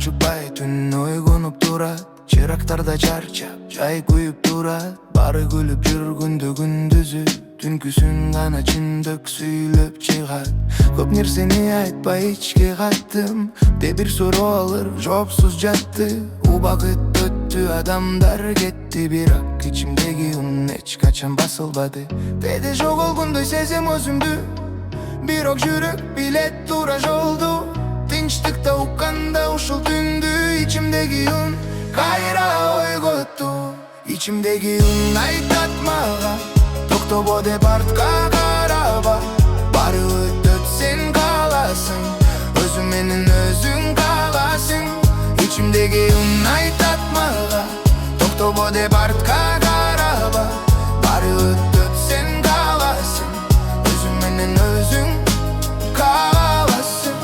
çıkpay түн ойгонуп турат, чырактарда чарчап жай күйүп турат. Бары күлүп жүргүндө күндүзү, түнкүсүн гана чындык сүйлөп чыгат. Көп нерсени айтпай ичке каттым, деп бир суроо алыр жоопсуз жатты. Убакыт өттү, адамдар кетти, бирок ичимдеги үн эч качан басылбады. Кээде жоголгондой сезем өзүмдү, бирок жүрөк билет туура жолду. Тынчтыкта укканда ушул түндү, ичимдеги үн кайра ойготту. Ичимдеги үн айтат мага, токтобо деп артка караба. Бары өтөт, сен каласың, өзүң менен өзүң каласың. Ичимдеги үн айтат мага, токтобо деп артка караба. Бары өтөт, сен каласың, өзүң менен өзүң каласың.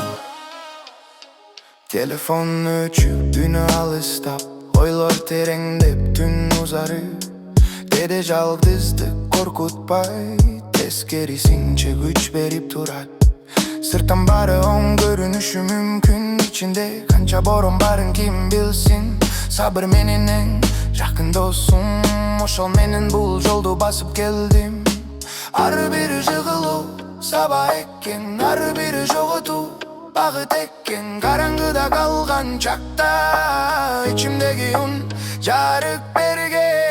Телефон өчүп, дүнү алыстап, ойлор тереңдеп, түн узарып. Кээде жалгыздык коркутпай, тескерисинче күч берип турат. Сырттан бары оң көрүнүшү мүмкүн, ичинде канча борон барын ким билсин. Сабыр менен эң жакын досум, ошол менен бул жолду басып келдим. Ары бири жыгылуу саба экен, ары бири жоготуу багыт экен. Караңгыда калган чакта ичимдеги үн жарык берген.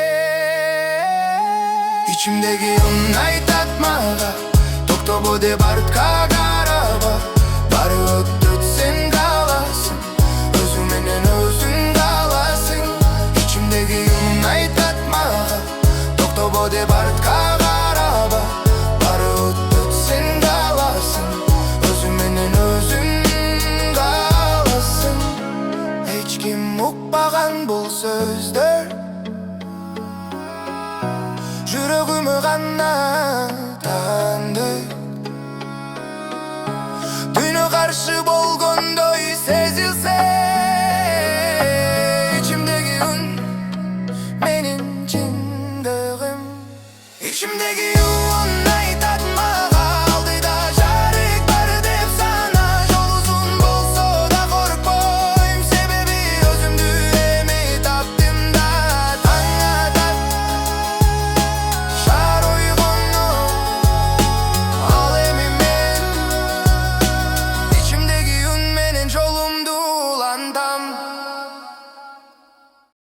Ичимдеги үн айтат мага, токтобо деп артка караба. Бары өтөт, сен каласың, өзүң менен өзүң каласың. Ичимдеги үн айтат мага, токтобо деп артка караба. Бары өтөт, сен каласың, өзүң менен өзүң каласың. Эч ким укпаган бул сөздөр, жүрөгүмө гана таанды. Түнү каршы болгондой сезилсе,